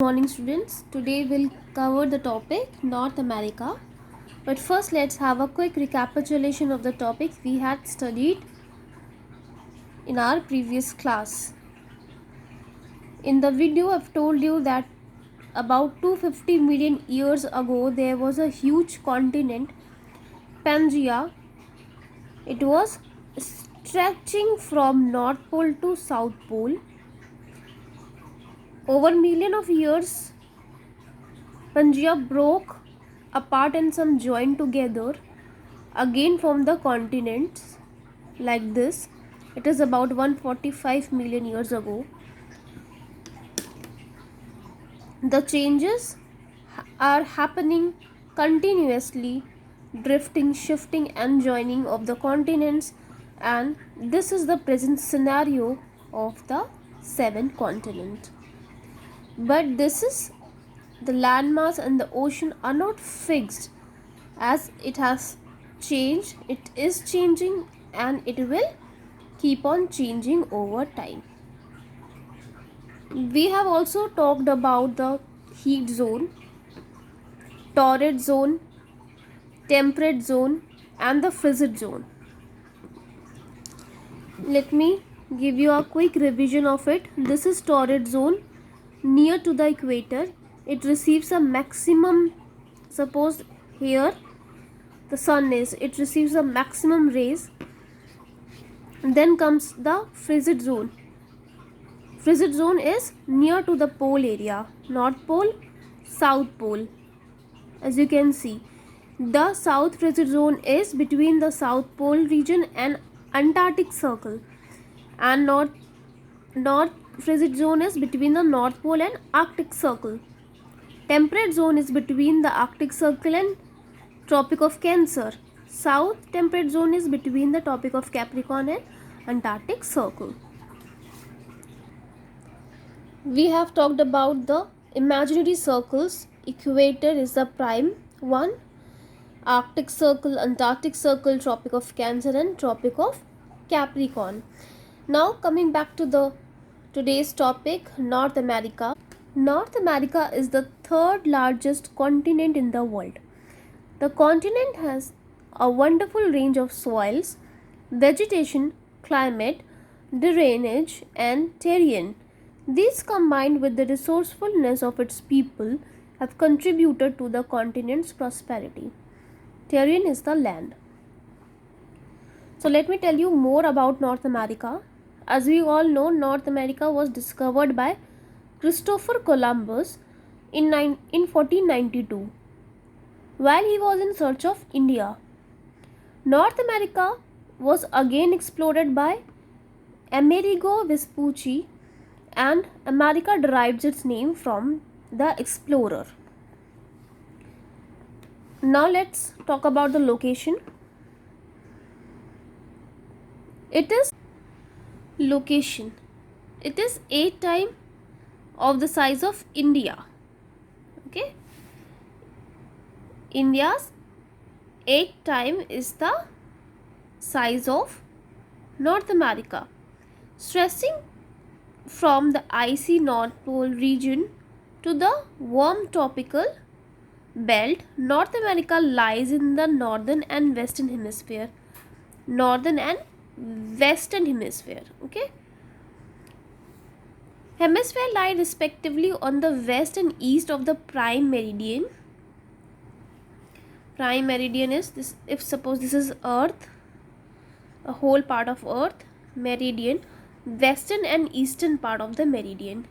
Morning students, today we'll cover the topic North America. But first let's have a quick recapitulation of the topic we had studied in our previous class. In the video I've told you that about 250 million years ago there was a huge continent, Pangaea. It was stretching from North Pole to South Pole. Over million of years Pangaea broke apart and some joined together again from the continents like this. It is about 145 million years ago. The changes are happening continuously, drifting, shifting and joining of the continents, and this is the present scenario of the seven continents. But this is the landmass and the ocean are not fixed, as it has changed, it is changing and it will keep on changing over time. We have also talked about the heat zone, torrid zone, temperate zone and the frigid zone. Let me give you a quick revision of it. This is torrid zone, near to the equator. It receives a maximum, suppose here the sun is, it receives a maximum rays. Then comes the frigid zone. Frigid zone is near to the pole area, North Pole, South Pole. As you can see, the South frigid zone is between the South Pole region and Antarctic Circle, and North frigid zone is between the North Pole and Arctic Circle. Temperate zone is between the Arctic Circle and Tropic of Cancer. South temperate zone is between the Tropic of Capricorn and Antarctic Circle. We have talked about the imaginary circles. Equator is the prime one, Arctic Circle, Antarctic Circle, Tropic of Cancer and Tropic of Capricorn. Now coming back to the today's topic, North America. North America is the third largest continent in the world. The continent has a wonderful range of soils, vegetation, climate, drainage and terrain. These, combined with the resourcefulness of its people, have contributed to the continent's prosperity. Terrain is the land. So let me tell you more about North America. As we all know, North America was discovered by Christopher Columbus in 1492 while he was in search of India. North America was again explored by Amerigo Vespucci, and America derives its name from the explorer. Now let's talk about the location. It is 8 times of the size of India. Okay, India's 8 times is the size of North America. Stretching from the icy North Pole region to the warm tropical belt, North America lies in the northern and western hemisphere. Okay, hemisphere lie respectively on the west and east of the prime meridian. Prime meridian is this, if suppose this is earth, a whole part of earth, meridian, western and eastern part of the meridian,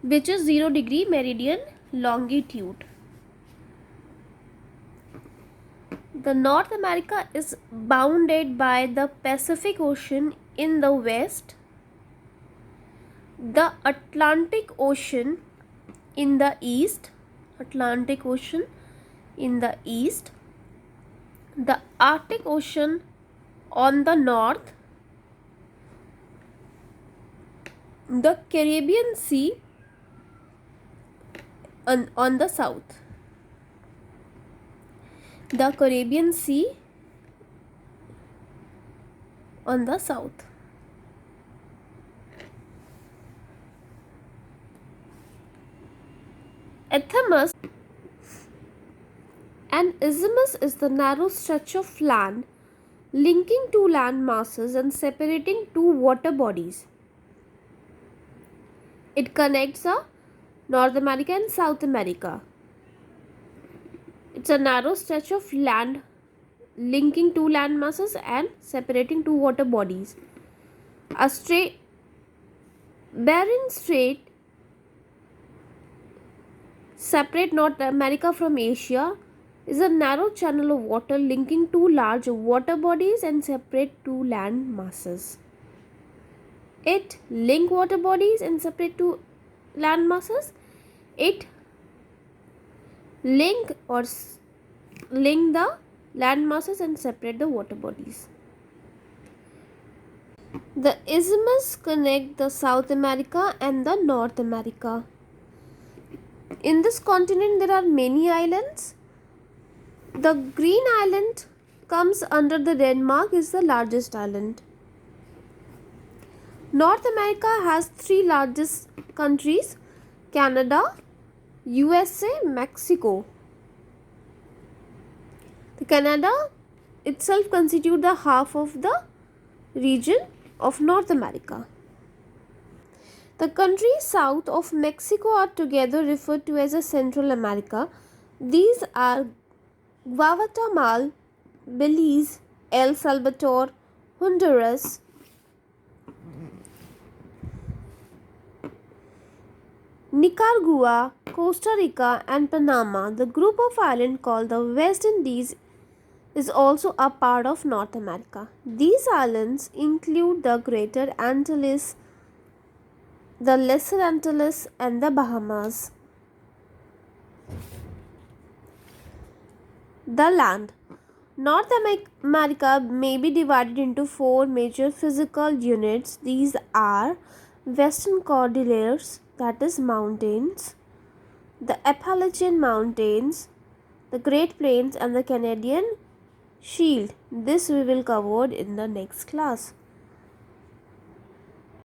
which is 0 degree meridian longitude. The North America is bounded by the Pacific Ocean in the west, the Atlantic Ocean in the east, the Arctic Ocean on the north, the Caribbean Sea on the south. The Caribbean Sea on the south. Isthmus. An isthmus is the narrow stretch of land linking two land masses and separating two water bodies. It connects North America and South America. It's a narrow stretch of land linking two land masses and separating two water bodies. A strait, Bering Strait, separate North America from Asia, is a narrow channel of water linking two large water bodies and separate two land masses. It link water bodies and separate two land masses. It link the land masses and separate the water bodies. The isthmus connect the South America and the North America. In this continent there are many islands. The green island comes under the Denmark, is the largest island. North America has three largest countries: Canada, USA, Mexico. The Canada itself constitutes the half of the region of North America. The countries south of Mexico are together referred to as a Central America. These are Guatemala, Belize, El Salvador, Honduras, Nicaragua, Costa Rica, and Panama. The group of islands called the West Indies is also a part of North America. These islands include the Greater Antilles, the Lesser Antilles, and the Bahamas. The land. North America may be divided into four major physical units. These are Western Cordilleras, that is mountains, the Appalachian Mountains, the Great Plains, and the Canadian Shield. This we will cover in the next class.